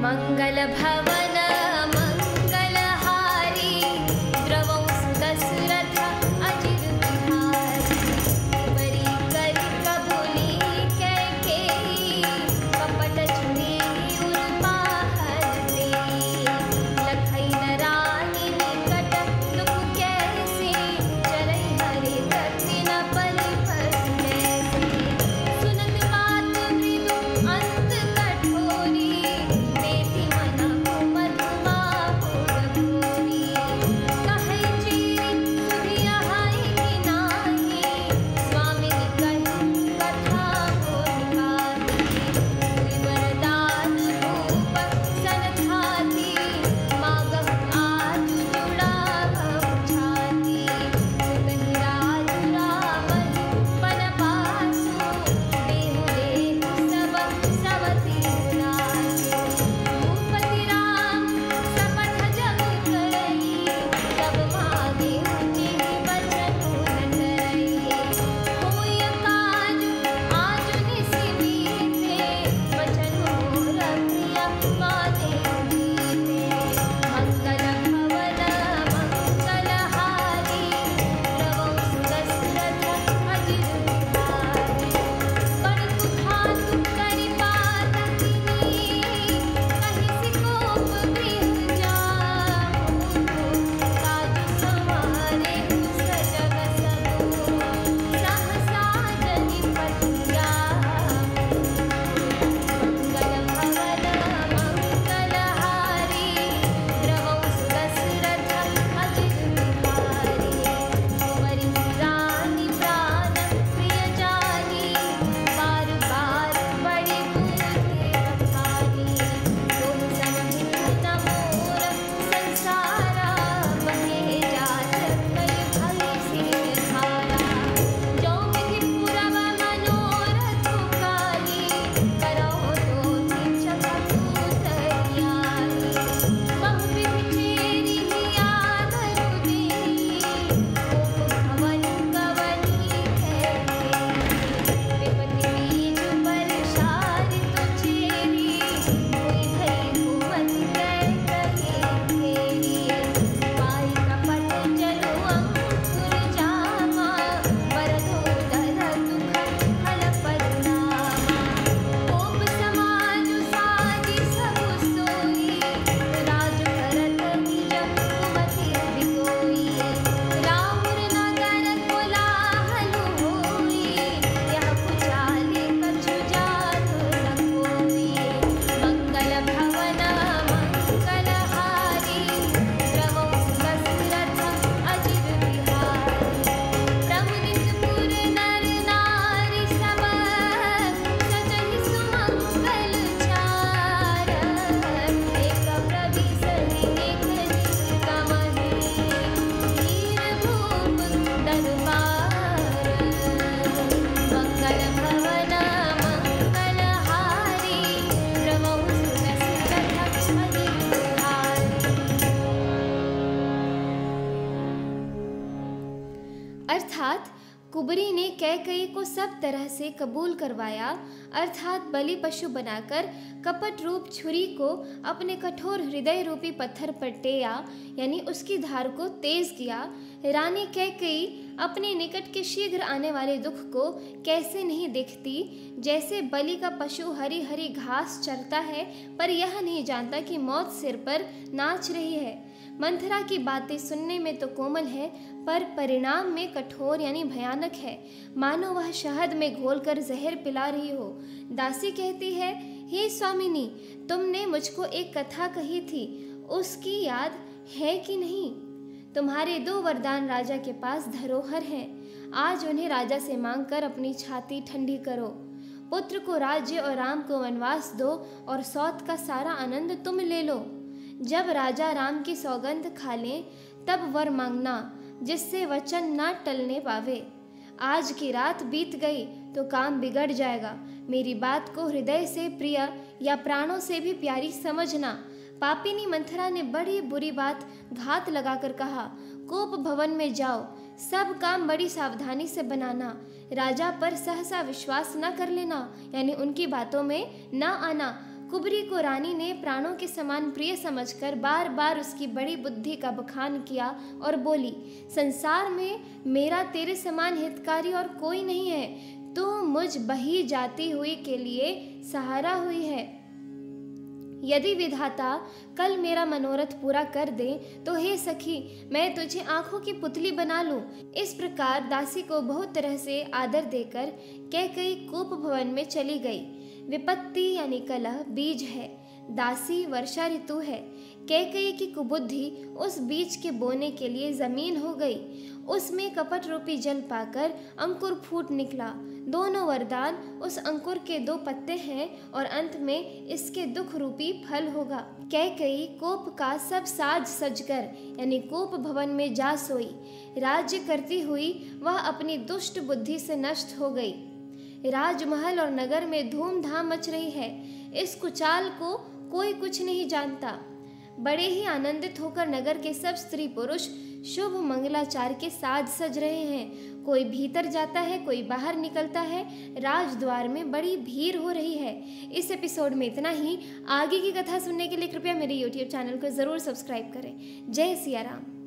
मंगल भवन मंगलहारी द्रवौ दशरथ अजिर बिहारी बरी कर कबूली कैकेयी कपट छुरी उर्पा हरते लखई रानी निकट दुख कैसे चरई हरि दक्षिण परि फस कैसे सुनत बात मृदु अंत कठोरी बेटी मना मधुमा भोगोरी कहै चीरी सुधिया हाय कि नाही स्वामिनी कहि कथा होई वरदान रूप सन थाती मागह आज जुड़ा छाती सुतहि राज रामहि पन पासु बेहुले सब सवती उदासु भूपति राम शपथ जब करई तब मागे जिहि बचन न डरई होय काज आज निसि बीते बचन मोर प्रिय माने बीते मंगल भवन मंगलहारी द्रवौ दशरथ अजिर बिहारी बड़ कुठातु करि बात किनी कहि सिकोप गृह जाऊँ काज संवारे सजग सबु सहसा जनि पटिया मंगल भवन मंगलहारी द्रवौ दशरथ अजिर बिहारी कुंवरी रानी प्राण प्रिय जानी बार बार बड़ी बूझे रखानी तुम समहित न मोर संसारा बहे जात कई भई सिर धारा जो विधि पुरव मनोरथ काली करो तो चकपूत यानी बहु विधि चेरी आदर देई कोप भवन कवनी कैकेयी विपति बीज पर शारि तो चेरी हुई भई भुवति कैकही घेरी पाई कपट चलु अंकुर जामा वरदोदर दुख हल परिणामा कोप समाज साजी सबु सोई राज करत निज कुमति बिगोई राउर नगर कोलाहल होई यह पुचाले कछु जात न कोई मंगल भवन मंगलहारी द्रवौ दशरथ अजिर बिहारी प्रमुदित पुर नर नारी सब सजहि सुमंगल चार एक प्रविशहि एक निगमहि वीर भूप दरबार मंगल भवन मंगलहारी द्रवौ दशरथ अजिर बिहारी। अर्थात कुबरी ने कैकेयी को सब तरह से कबूल करवाया, अर्थात बलि पशु बनाकर कपट रूप छुरी को अपने कठोर हृदय रूपी पत्थर पर टेया, यानी उसकी धार को तेज किया। रानी कैकेयी अपने निकट के शीघ्र आने वाले दुख को कैसे नहीं देखती, जैसे बलि का पशु हरी हरी घास चरता है पर यह नहीं जानता कि मौत सिर पर नाच रही है। मंथरा की बातें सुनने में तो कोमल है पर परिणाम में कठोर यानी भयानक है, मानो वह शहद में घोलकर जहर पिला रही हो। दासी कहती है, हे स्वामिनी, तुमने मुझको एक कथा कही थी, उसकी याद है कि नहीं? तुम्हारे 2 वरदान राजा के पास धरोहर हैं, आज उन्हें राजा से मांगकर अपनी छाती ठंडी करो। पुत्र को राज्य और राम को वनवास दो और सौत का सारा आनंद तुम ले लो। जब राजा राम की सौगंध खा लें तब वर मांगना, जिससे वचन न टलने पावे। आज की रात बीत गई तो काम बिगड़ जाएगा। मेरी बात को हृदय से प्रिय या प्राणों से भी प्यारी समझना। पापिनी मंथरा ने बड़ी बुरी बात घात लगाकर कहा, कोप भवन में जाओ, सब काम बड़ी सावधानी से बनाना, राजा पर सहसा विश्वास न कर लेना, यानी उनकी बातों में न आना। कुबरी को रानी ने प्राणों के समान प्रिय समझकर बार बार उसकी बड़ी बुद्धि का बखान किया और बोली, संसार में मेरा तेरे समान हितकारी और कोई नहीं है। तू मुझ बही जाती हुई के लिए सहारा हुई है। यदि विधाता कल मेरा मनोरथ पूरा कर दे तो हे सखी, मैं तुझे आंखों की पुतली बना लूं। इस प्रकार दासी को बहुत तरह से आदर देकर कैकेयी कूप भवन में चली गई। विपत्ति यानी कलह बीज है, दासी वर्षा ऋतु है। कैकेयी की कुबुद्धि उस बीज के बोने के लिए जमीन हो गई। उसमें कपट रूपी जल पाकर अंकुर फूट निकला। दोनों वरदान उस अंकुर के 2 पत्ते हैं और अंत में इसके दुख रूपी फल होगा। कैकेयी कोप का सब साज सजकर यानी कोप भवन में जा सोई। राज्य करती हुई वह अपनी दुष्ट बुद्धि से नष्ट हो गई। राजमहल और नगर में धूमधाम मच रही है। इस कुचाल को कोई कुछ नहीं जानता। बड़े ही आनंदित होकर नगर के सब स्त्री पुरुष शुभ मंगलाचार के साज सज रहे हैं। कोई भीतर जाता है, कोई बाहर निकलता है। राजद्वार में बड़ी भीड़ हो रही है। इस एपिसोड में इतना ही। आगे की कथा सुनने के लिए कृपया मेरे YouTube चैनल को ज़रूर सब्सक्राइब करें। जय सिया राम।